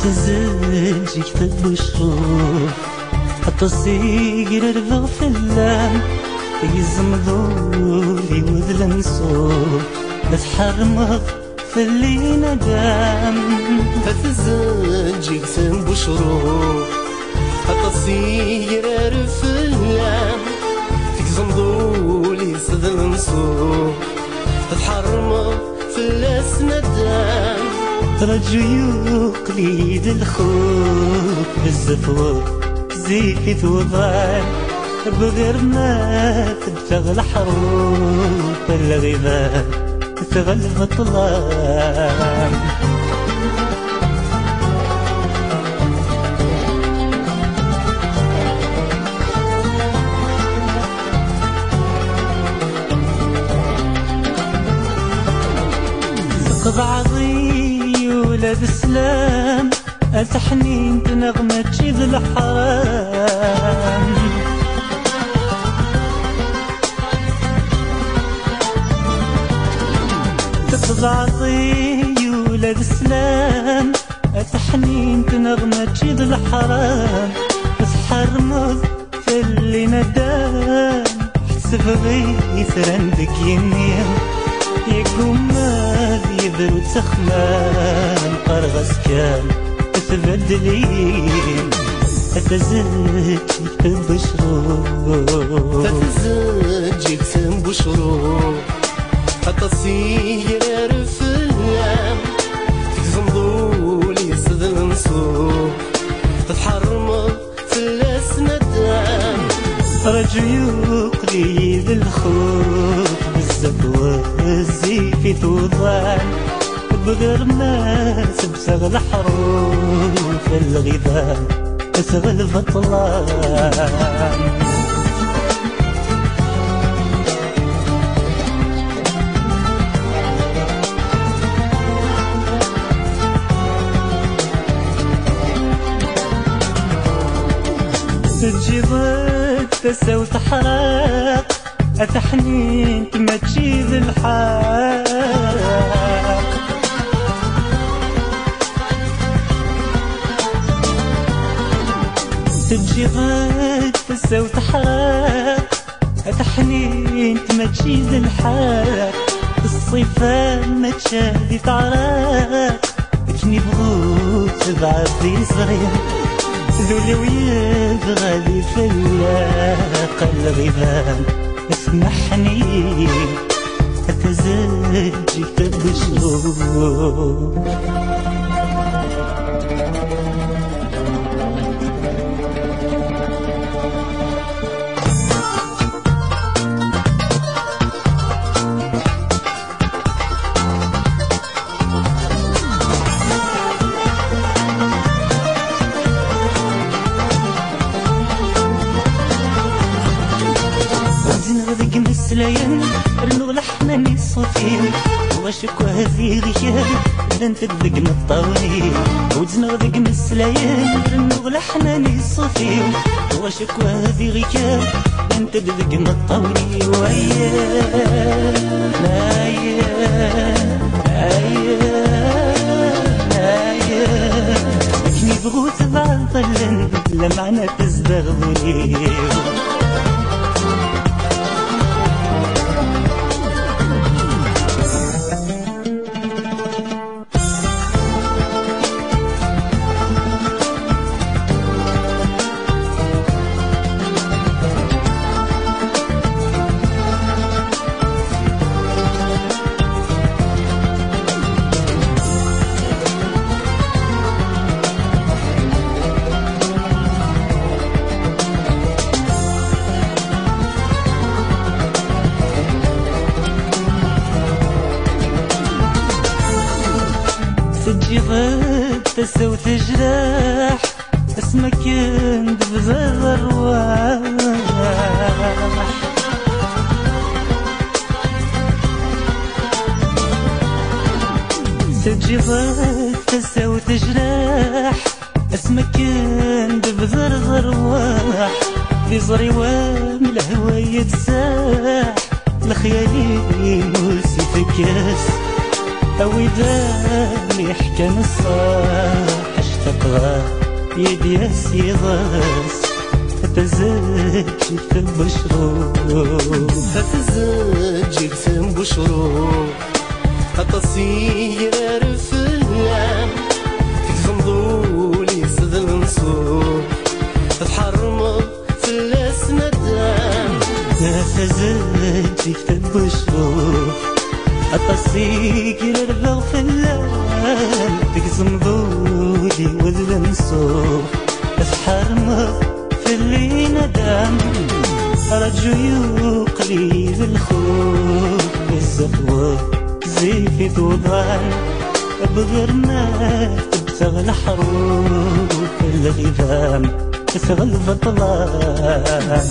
تزلجي كتب وشروف حتى الصيقر رفغ في اللام يزمذولي وذل نصوف نتحرمض في اللي ندام تزلجي كتب وشروف حتى الصيقر في اللام يزمذولي وذل نصوف نتحرمض في اللاس ندام رجو يقليد الخوف بالزفوف زيفت وضال بغير ما تبتغ الحروف الغذاء تغلب الظلام سقط عظيم ولاد السلام التحنين تنغمة جيد الحرام تقضى عطي ولاد السلام التحنين تنغمة جيد الحرام تحرمض في اللي ندام حسب غيث رندك يمين يقوم ما يبرد سخمان قرغس كان تبدلين تزلجي كتب بشروف تزلجي كتب بشروف حتى الصير في اللام تزمضولي صدل نصوف تتحرمض في اللاس ندام رجو يقليد الخوف بالزكوة الزيفت وضال بغير ما تبسغ الحروف الغذاء تسغل الظلام تجيبك تسوي تحرق أتحنين تمشي ذي الحق تجيبك تسوي تحرق أتحنين تمشي ذي الحق الصيفة ما تشادي تعرق كني بغوت تبعث ذي صغير ذولي وياك غادي في اللاقة الغذاء اسمحني أتزلجي كتب بشروف ذيك مسلاين رنو لحناني الصوتين وشكوى هذي غياب انت تذق الطاولين وزنا ذيك مسلاين رنو لحناني الصوتين وشكوى هذي غياب انت تذق الطاولين ويا نايا كني بغوت بعضلن لمعنا تزدغوني تجيبك تسوي تجرح اسمك يندب ذا الارواح تجيبك تسوي تجرح اسمك يندب ذا الارواح في صريوان الهوى يتساح لخيالي موسي في كاس أو إذا يحكم الصاح تقغى يدي ياسيغاس تزاد جيت بشرو تزاد جيت بشرو حتى صير رفلان تكفنضولي سد النصور تحرمض في الاسندان تزاد جيت بشرو حتى صير رفلان تكفنضولي وذل النصور تحرمض في اللي ندم رجو يقلي بالخوف بالزفوة زيفت وضعن بغير ما تبتغ الحروف الغذام تسغل بطلان